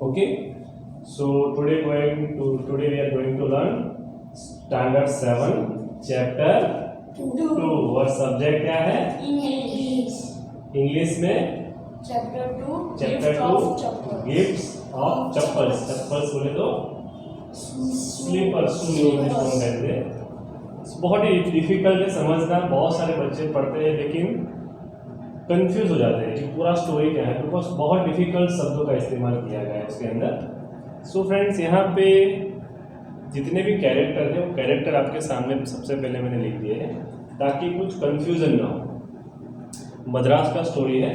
Okay, so today we are going to learn standard 7 chapter 2 और subject क्या है? English में chapter 2 gifts of chappals. Chappals बोले तो स्लीपर्स, कहते हैं। बहुत ही डिफिकल्ट है समझना, बहुत सारे बच्चे पढ़ते हैं लेकिन कंफ्यूज हो जाते हैं कि पूरा स्टोरी क्या है, बिकॉज बहुत डिफिकल्ट शब्दों का इस्तेमाल किया गया है उसके अंदर। सो फ्रेंड्स, यहाँ पे जितने भी कैरेक्टर हैं वो कैरेक्टर आपके सामने सबसे पहले मैंने लिख दिए हैं ताकि कुछ कंफ्यूजन ना हो। मद्रास का स्टोरी है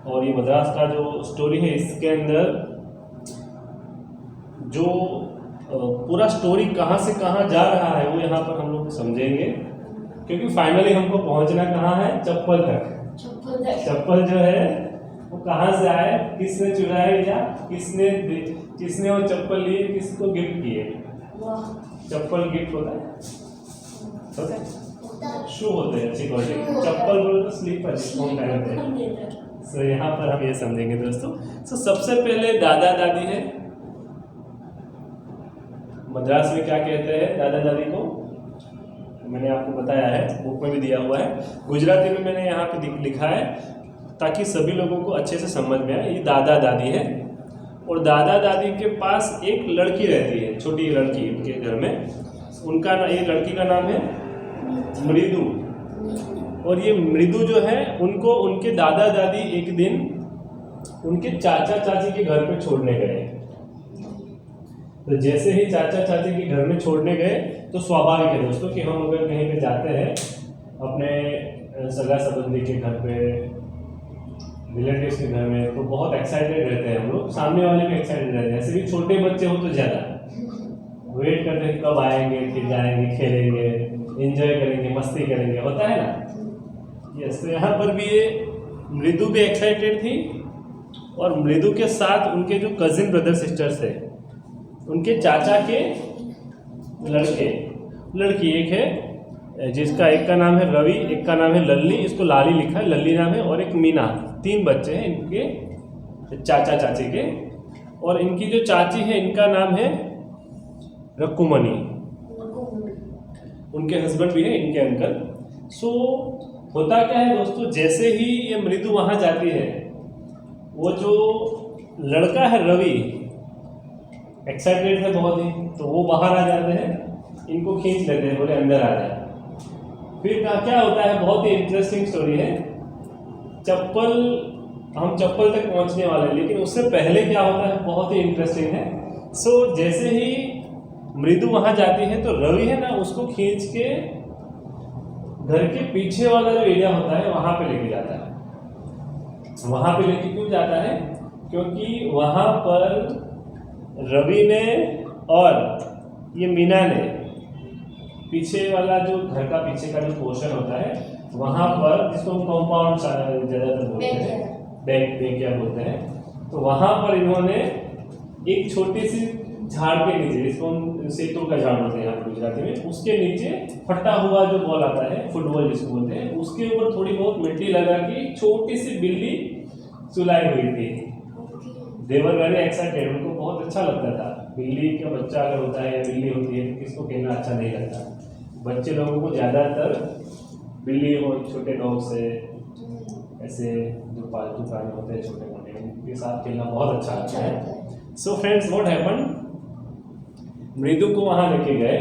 और ये मद्रास का जो स्टोरी है इसके अंदर जो पूरा स्टोरी कहाँ से कहाँ जा रहा है वो यहाँ पर हम लोग समझेंगे, क्योंकि फाइनली हमको पहुँचना कहाँ है? चप्पल तक। चप्पल जो है वो कहाँ से आए, किसने चुराए या किसने वो चप्पल लिए, किसको गिफ्ट किए? चप्पल गिफ्ट होता है, शू होते हैं अच्छी क्वालिटी। चप्पल बोलो तो स्लीपर जिसको हम कहते हैं। सो यहाँ पर हम ये समझेंगे दोस्तों। सो सबसे पहले दादा दादी है। मद्रास में क्या कहते हैं दादा दादी को? मैंने आपको बताया है, बुक में भी दिया हुआ है। गुजराती में मैंने यहाँ पे लिखा है ताकि सभी लोगों को अच्छे से समझ में आए। ये दादा दादी है और दादा दादी के पास एक लड़की रहती है, छोटी लड़की उनके घर में। ये लड़की का नाम है मृदु। और ये मृदु जो है उनको उनके दादा दादी एक दिन उनके चाचा चाची के घर पे छोड़ने गए। तो जैसे ही चाचा चाची के घर में छोड़ने गए तो स्वाभाविक है दोस्तों कि हम अगर कहीं पे जाते हैं अपने सगा संबंधी के घर पे, रिलेटिव्स के घर में, तो बहुत एक्साइटेड रहते हैं हम लोग। सामने वाले भी एक्साइटेड रहते हैं। ऐसे भी छोटे बच्चे हो तो ज़्यादा वेट करते हैं कब आएंगे, फिर जाएंगे, खेलेंगे, एंजॉय करेंगे, मस्ती करेंगे, होता है ना। यस, तो यहाँ पर भी ये मृदु भी एक्साइटेड थी और मृदु के साथ उनके जो कजिन ब्रदर सिस्टर्स थे, उनके चाचा के लड़की एक है जिसका एक का नाम है रवि, एक का नाम है लल्ली, इसको लाली लिखा है, लल्ली नाम है, और एक मीना। 3 बच्चे हैं इनके चाचा चाची के। और इनकी जो चाची है इनका नाम है रकुमनी, उनके हस्बैंड भी है इनके अंकल। सो होता क्या है दोस्तों, जैसे ही ये मृदु वहाँ जाती है, वो जो लड़का है रवि एक्साइटेड है बहुत ही, तो वो बाहर आ जाते हैं, इनको खींच लेते हैं, बोले अंदर आ जाए। फिर क्या होता है, बहुत ही इंटरेस्टिंग स्टोरी है। हम चप्पल तक पहुंचने वाले हैं, लेकिन उससे पहले क्या होता है बहुत ही इंटरेस्टिंग है। सो जैसे ही मृदु वहां जाती है तो रवि है ना उसको खींच के घर के पीछे वाला जो एरिया होता है वहां पे लेके जाता है। वहां पे लेके क्यों जाता है? क्योंकि वहां पर रवि ने और ये मीना ने पीछे वाला जो घर का पीछे का जो पोर्शन होता है वहाँ पर, जिसको हम कॉम्पाउंड ज़्यादातर बोलते हैं, बैक या बोलते हैं, तो वहाँ पर इन्होंने एक छोटी सी झाड़ के नीचे, जिसको हम सेतु का झाड़ बोलते हैं यहाँ गुजराती में, उसके नीचे फटा हुआ जो बॉल आता है, फुटबॉल जिसको बोलते हैं, उसके ऊपर थोड़ी बहुत मिट्टी लगा के छोटी सी बिल्ली सुलाई हुई थी। देवर वेरी एक्साइटेड, उनको बहुत अच्छा लगता था। बिल्ली का बच्चा अगर होता है या बिल्ली होती है तो किसको कहना अच्छा नहीं लगता। बच्चे लोगों को ज़्यादातर बिल्ली हो, छोटे डॉग से, ऐसे जो पालतू प्राणी होते हैं छोटे मोटे, उनके साथ खेलना बहुत अच्छा लगता है। सो फ्रेंड्स, व्हाट हैपन, मृदु को वहाँ लेके गए।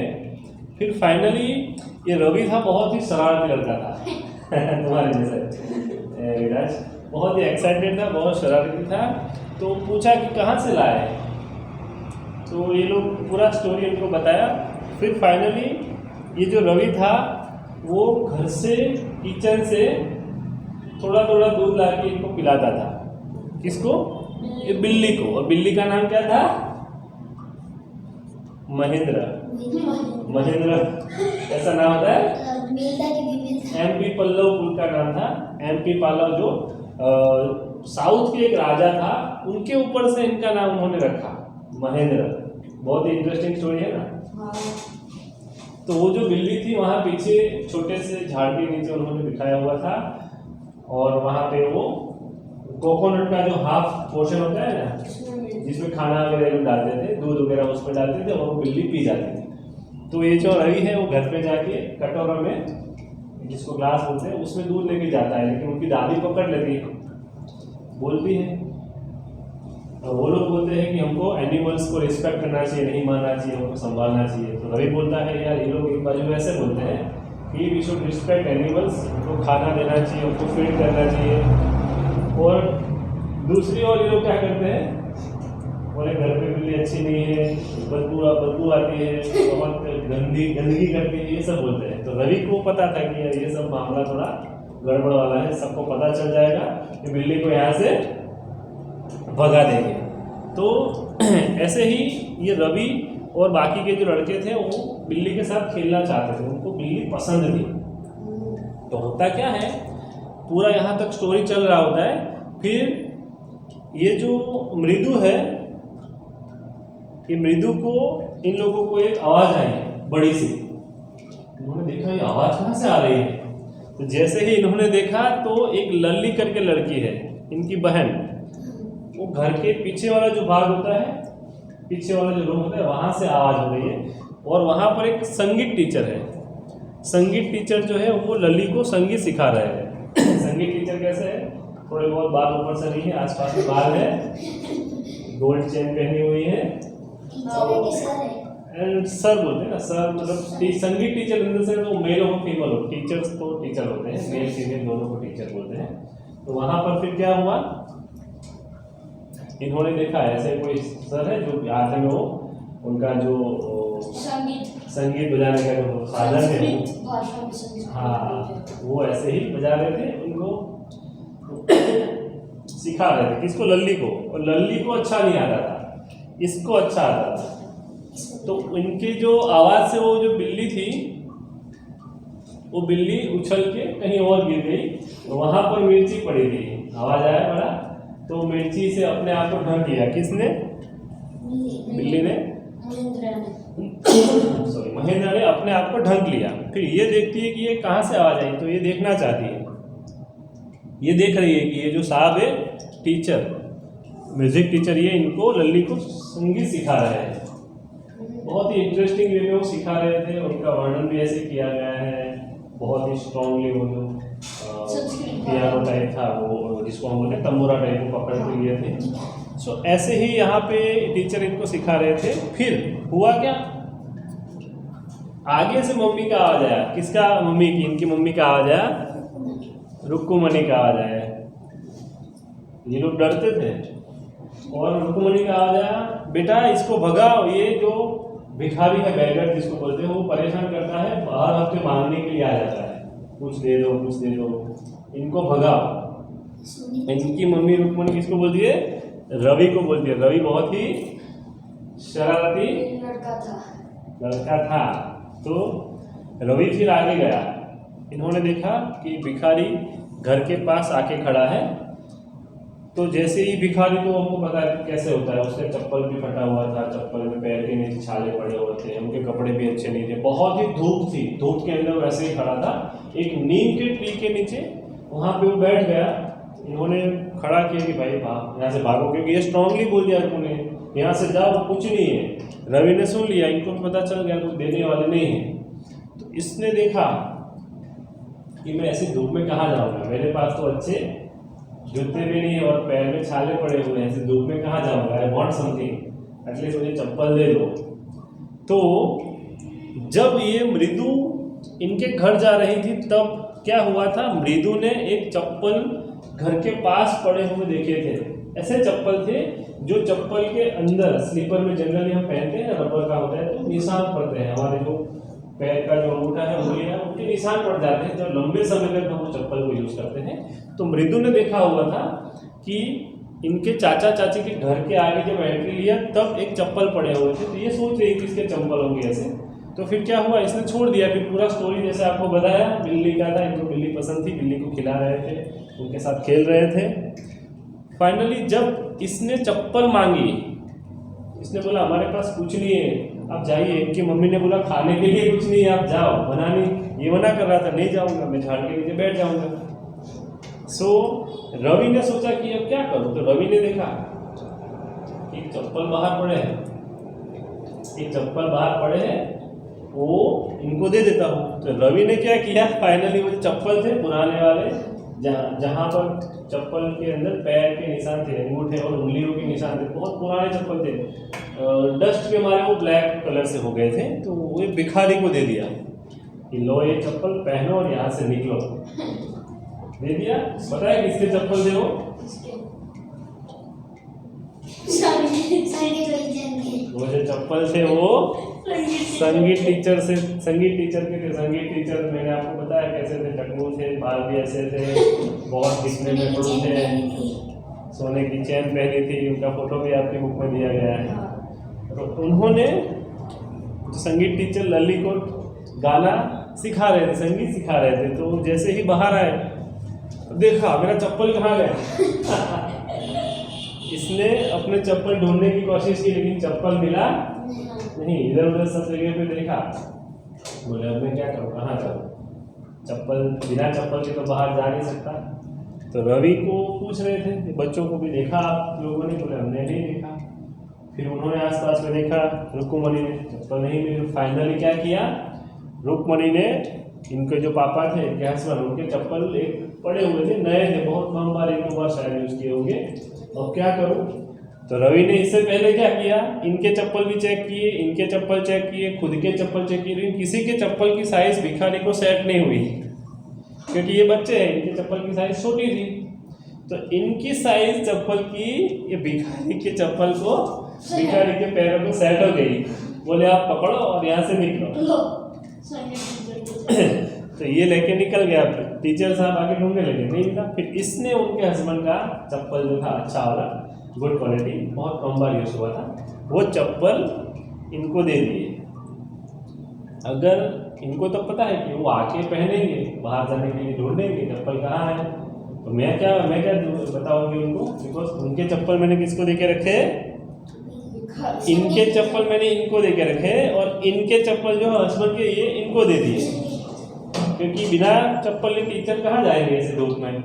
फिर फाइनली ये रवि था, बहुत ही शरारती लड़का था तुम्हारे जैसे विराज, बहुत ही एक्साइटेड था, बहुत शरारती था। तो पूछा कि कहाँ से लाए, तो ये लोग पूरा स्टोरी इनको बताया। फिर फाइनली ये जो रवि था वो घर से, किचन से थोड़ा थोड़ा दूध ला के इनको पिलाता था। किसको? ये बिल्ली को। और बिल्ली का नाम क्या था? महेंद्र। ऐसा नाम होता है। MP पल्लव कुल का नाम था। MP पल्लव जो साउथ के एक राजा था, उनके ऊपर से इनका नाम उन्होंने रखा महेंद्र। बहुत ही इंटरेस्टिंग स्टोरी है ना। तो वो जो बिल्ली थी वहाँ पीछे छोटे से झाड़ के नीचे उन्होंने बिठाया हुआ था और वहाँ पे वो कोकोनट का जो हाफ पोर्शन होता है ना, जिसमें खाना वगैरह लोग डालते थे, दूध वगैरह उसमें डालते थे और वो बिल्ली पी जाती थी। तो ये जो रवि है वो घर पे जाके कटोरा में, जिसको ग्लास बोलते हैं, उसमें दूध लेके जाता है, लेकिन उनकी दादी पकड़ लेती है, बोलती है। तो वो लोग बोलते हैं कि हमको एनिमल्स को रिस्पेक्ट करना चाहिए, नहीं मारना चाहिए, हमको संभालना चाहिए। तो रवि बोलता है यार ये लोग एक बाजू ऐसे बोलते हैं कि वी शुड रिस्पेक्ट एनिमल्स, उनको खाना देना चाहिए, उनको फीड करना चाहिए। और दूसरी ओर ये लोग क्या करते हैं, बोले घर पे बिल्ली अच्छी नहीं है, बदबू आती है, बहुत गंदगी करती है, ये सब बोलते हैं। तो रवि को पता था कि यार ये सब मामला थोड़ा गड़बड़ वाला है, सबको पता चल जाएगा कि बिल्ली को यहाँ से भगा देंगे। तो ऐसे ही ये रवि और बाकी के जो लड़के थे वो बिल्ली के साथ खेलना चाहते थे, उनको बिल्ली पसंद थी। तो होता क्या है, पूरा यहाँ तक स्टोरी चल रहा होता है, फिर ये जो मृदु है, ये मृदु को इन लोगों को एक आवाज़ आई बड़ी सी। इन्होंने देखा ये आवाज़ कहाँ से आ रही है। तो जैसे ही इन्होंने देखा तो एक लल्ली करके लड़की है, इनकी बहन, वो घर के पीछे वाला जो भाग होता है, पीछे वाला जो रूम होता है, वहाँ से आवाज़ हो रही है। और वहाँ पर एक संगीत टीचर है। संगीत टीचर जो है वो लल्ली को संगीत सिखा रहे हैं। संगीत टीचर कैसे है, थोड़े बहुत बाल ऊपर से नहीं है, आसपास में बाल है, गोल्ड चेन पहनी हुई है, एंड सर बोलते हैं ना, सर मतलब संगीत टीचर इन द सेंस वो मेल हो फीमेल हो, टीचर्स तो टीचर होते हैं, मेल फीमेल दोनों को टीचर बोलते हैं। तो वहाँ पर फिर क्या हुआ, इन्होंने देखा ऐसे कोई सर है जो हाथ में वो उनका जो संगीत बजाने का जो साधन है, हाँ, वो ऐसे ही बजा रहे थे, उनको सिखा रहे थे। किसको, लल्ली को। और लल्ली को अच्छा नहीं आता था, इसको अच्छा आता था। तो उनकी जो आवाज़ से वो जो बिल्ली थी, वो बिल्ली उछल के कहीं और गिर गई। तो वहाँ पर मिर्ची पड़ी थी, आवाज़ आया बड़ा, तो मिर्ची से अपने आप को ढक लिया। किसने, बिल्ली ने, सॉरी महेंद्र ने अपने आप को ढक लिया। फिर ये देखती है कि ये कहाँ से आवाज़ आई, तो ये देखना चाहती है, ये देख रही है कि ये जो साहब है टीचर, म्यूजिक टीचर, ये इनको लल्ली को संगीत सिखा रहे हैं। बहुत ही इंटरेस्टिंग वे में वो सिखा रहे थे, उनका वर्णन भी ऐसे किया गया है, बहुत ही स्ट्रांगली। वो जो पियानो टाइप था, वो जिसको हम बोलते हैं तंबूरा टाइप, को पकड़ के लिए थे। सो ऐसे ही यहाँ पे टीचर इनको सिखा रहे थे। फिर हुआ क्या, आगे से मम्मी का आवाज आया। किसका, मम्मी की, इनकी मम्मी का आवाज आया, रुक्कुमणि का आवाज आया। ये लोग डरते थे और रुक्कुमणि का आवाज आया, बेटा इसको भगाओ, ये जो भिखारी है, बैगर जिसको बोलते हैं, वो परेशान करता है, बाहर हफ्ते मांगने के लिए आ जाता है, कुछ दे दो कुछ दे दो, इनको भगाओ। इनकी मम्मी रुक्मिणी किसको बोलती है, रवि को बोलती है। रवि बहुत ही शरारती लड़का था। तो रवि फिर आगे गया, इन्होंने देखा कि भिखारी घर के पास आके खड़ा है। तो जैसे ही भिखारी, तो हमको पता है कैसे होता है, उसके चप्पल भी फटा हुआ था, चप्पल में पैर के नीचे छाले पड़े हुए थे, उनके कपड़े भी अच्छे नहीं थे, बहुत ही धूप थी, धूप के अंदर वैसे ही खड़ा था एक नीम के ट्री के नीचे। वहाँ पे वो बैठ गया, इन्होंने खड़ा किया कि भाई यहाँ से भागो, क्योंकि ये स्ट्रांगली बोल दिया उन्होंने, यहाँ से जाओ, कुछ नहीं है। रवि ने सुन लिया, इनको पता चल गया कुछ देने वाले नहीं है। तो इसने देखा कि मैं ऐसी धूप में कहाँ जाऊँगा, मेरे पास तो अच्छे जूते भी नहीं और पैर में छाले पड़े हुए हैं, ऐसे धूप में कहाँ जाऊँगा, आई वॉन्ट समथिंग, एटलीस्ट मुझे चप्पल दे दो। तो जब ये मृदु इनके घर जा रही थी, तब क्या हुआ था, मृदु ने एक चप्पल घर के पास पड़े हुए देखे थे। ऐसे चप्पल थे जो चप्पल के अंदर, स्लीपर में जनरली हम पहनते हैं, रबर का होता है, तो निशान पड़ते हैं, हमारे जो पैर का जो अंगूठा है, उंगली है, उनके निशान पड़ जाते हैं जब लंबे समय तक हम वो चप्पल को यूज़ करते हैं। तो मृदु ने देखा हुआ था कि इनके चाचा चाची के घर के आगे जब एंट्री लिया, तब एक चप्पल पड़े हुए थे। तो ये सोच रही थी इसके चप्पल होंगे ऐसे। तो फिर क्या हुआ, इसने छोड़ दिया। फिर पूरा स्टोरी जैसे आपको बताया, बिल्ली का था, इनको बिल्ली पसंद थी, बिल्ली को खिला रहे थे, उनके साथ खेल रहे थे। फाइनली जब इसने चप्पल मांगी, इसने बोला हमारे पास कुछ नहीं है, आप जाइए। इनकी मम्मी ने बोला खाने के लिए कुछ नहीं है, आप जाओ, बनाने। ये मना कर रहा था, नहीं जाऊंगा, मैं झाड़ के नीचे बैठ जाऊंगा। सो रवि ने सोचा कि अब क्या करूं, तो रवि ने देखा एक चप्पल बाहर पड़े हैं, एक चप्पल बाहर पड़े हैं, वो इनको दे देता हूँ। तो रवि ने क्या किया, फाइनली वो जो चप्पल थे पुराने वाले, जहाँ पर चप्पल के अंदर पैर के निशान थे, अंगूठे और उंगलियों के निशान थे, बहुत पुराने चप्पल थे, डस्ट के मारे वो ब्लैक कलर से हो गए थे, तो वो भिखारी को दे दिया कि लो ये चप्पल पहनो और यहाँ से निकलो। दे दिया। पता है किसके चप्पल थे वो? वो जो चप्पल थे वो संगीत टीचर के थे। संगीत टीचर मैंने आपको बताया कैसे थे, टकलू थे, बाल भी ऐसे थे, बहुत दिखने में बड़े थे, सोने की चेन पहनी थी, उनका फोटो भी आपकी बुक में दिया गया है। तो उन्होंने संगीत टीचर लल्ली को गाना सिखा रहे थे, संगीत सिखा रहे थे, तो जैसे ही बाहर आए तो देखा मेरा चप्पल कहाँ गया। इसने अपने चप्पल ढूंढने की कोशिश की, लेकिन चप्पल मिला नहीं, इधर उधर सब जगह पे देखा, बोले अब मैं क्या करूँ, कहाँ जाऊँ, चप्पल बिना चप्पल के तो बाहर जा नहीं सकता। तो रवि को पूछ रहे थे, बच्चों को भी देखा आप लोगों ने, बोले हमने नहीं देखा। फिर उन्होंने आसपास में देखा, रुक्मणी ने चप्पल नहीं मिली। फाइनली क्या किया, रुक्मणी ने, इनके जो पापा थे इनके हस्बैंड, उनके चप्पल एक पड़े हुए थे, नए थे, बहुत कम बार एक दो बार शायद यूज किए होंगे, अब क्या करूं। तो रवि ने इससे पहले क्या किया, इनके चप्पल भी चेक किए, इनके चप्पल चेक किए, खुद के चप्पल चेक किए, लेकिन किसी के चप्पल की साइज भिखारी को सेट नहीं हुई, क्योंकि ये बच्चे हैं, इनके चप्पल की साइज छोटी थी। तो इनकी साइज चप्पल की ये भिखारी के चप्पल को, भिखारी के पैरों को सेट हो गई। बोले आप पकड़ो और यहाँ से निकलो। तो ये लेके निकल गया, टीचर साहब आगे ढूंढने लगे, नहीं मिला। फिर इसने उनके हस्बैंड का चप्पल जो था अच्छा वाला, गुड क्वालिटी, बहुत कम बार यूज हुआ था, वो चप्पल इनको दे दिए। अगर इनको तो पता है कि वो आके पहनेंगे, बाहर जाने के लिए ढूंढेंगे चप्पल कहाँ है, तो मैं क्या बताऊंगी उनको, बिकॉज उनके चप्पल मैंने किसको दे के रखे, इनके चप्पल मैंने इनको दे के रखे, और इनके चप्पल जो हस्बैंड के ये इनको दे दिए, क्योंकि बिना चप्पल के टीचर कहाँ जाएंगे ऐसे धूप में।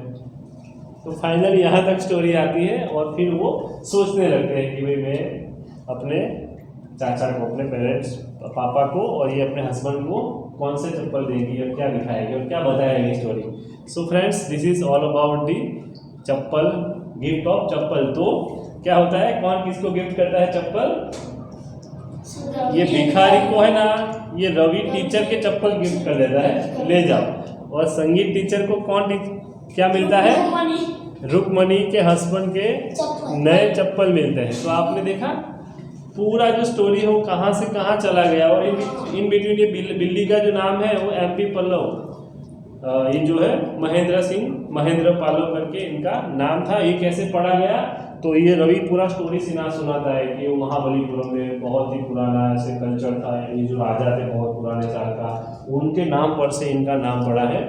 तो फाइनल यहाँ तक स्टोरी आती है, और फिर वो सोचने लगते हैं कि भाई मैं अपने चाचा को, अपने पेरेंट्स, पापा को और ये अपने हस्बैंड को कौन से चप्पल देंगी और क्या दिखाएगी और क्या बताएगी story. So friends, this is all about the chappal, gift of chappal. तो क्या होता है, कौन किसको गिफ्ट करता है चप्पल, ये भिखारी को है ना, ये रवि टीचर के चप्पल गिफ्ट कर देता है, ले जाओ। और संगीत टीचर को क्या मिलता है, रुक्मणी के हस्बैंड के नए चप्पल मिलते हैं। तो आपने देखा पूरा जो स्टोरी है वो कहाँ से कहाँ चला गया। और इन बिटवीन ये बिल्ली का जो नाम है वो MP पल्लव, ये जो है महेंद्र पालो करके इनका नाम था। ये कैसे पढ़ा गया, तो ये रवि पूरा स्टोरी सुनाता है कि वो महाबलीपुरम में बहुत ही पुराना ऐसे कल्चर था, ये जो राजा थे बहुत पुराने साल का, उनके नाम पर से इनका नाम पड़ा है,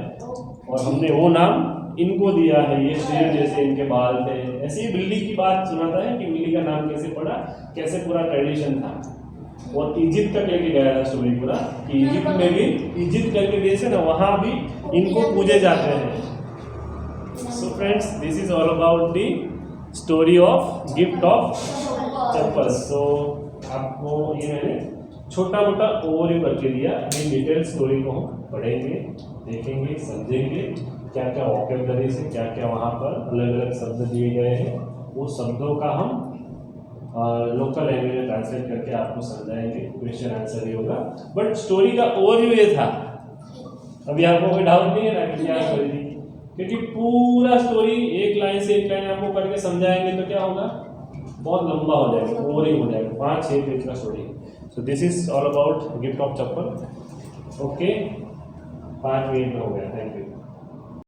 और हमने वो नाम इनको दिया है। ये शेर जैसे इनके बाल थे, ऐसे ही बिल्ली की बात सुनाता है कि बिल्ली का नाम कैसे पड़ा, कैसे पूरा ट्रेडिशन था। और इजिप्ट तक लेके गया था स्टोरी पूरा, कि इजिप्ट में भी, इजिप्ट करके देश है ना, वहाँ भी इनको पूजे जाते हैं। So friends, this is all about the story of gift of chappal. So आपको ये मैंने छोटा मोटा ओवरव्यू करके दिया, इन डिटेल स्टोरी को हम पढ़ेंगे, देखेंगे, समझेंगे, क्या क्या वोकैबुलरी से क्या क्या वहाँ पर अलग अलग शब्द दिए गए हैं, वो शब्दों का हम लोकल लैंग्वेज में ट्रांसलेट करके आपको समझाएंगे। क्वेश्चन आंसर ही होगा, बट स्टोरी का ओवरव्यू ये था। अभी आपको कोई डाउट नहीं है ना कि क्या स्टोरी थी, क्योंकि पूरा स्टोरी एक लाइन से एक लाइन आपको करके समझाएंगे तो क्या होगा, बहुत लंबा हो जाएगा, बोरिंग हो जाएगा, 5-6 पेज का story. So this is all about gift of chappal. Okay, 5 minute हो गया, थैंक यू।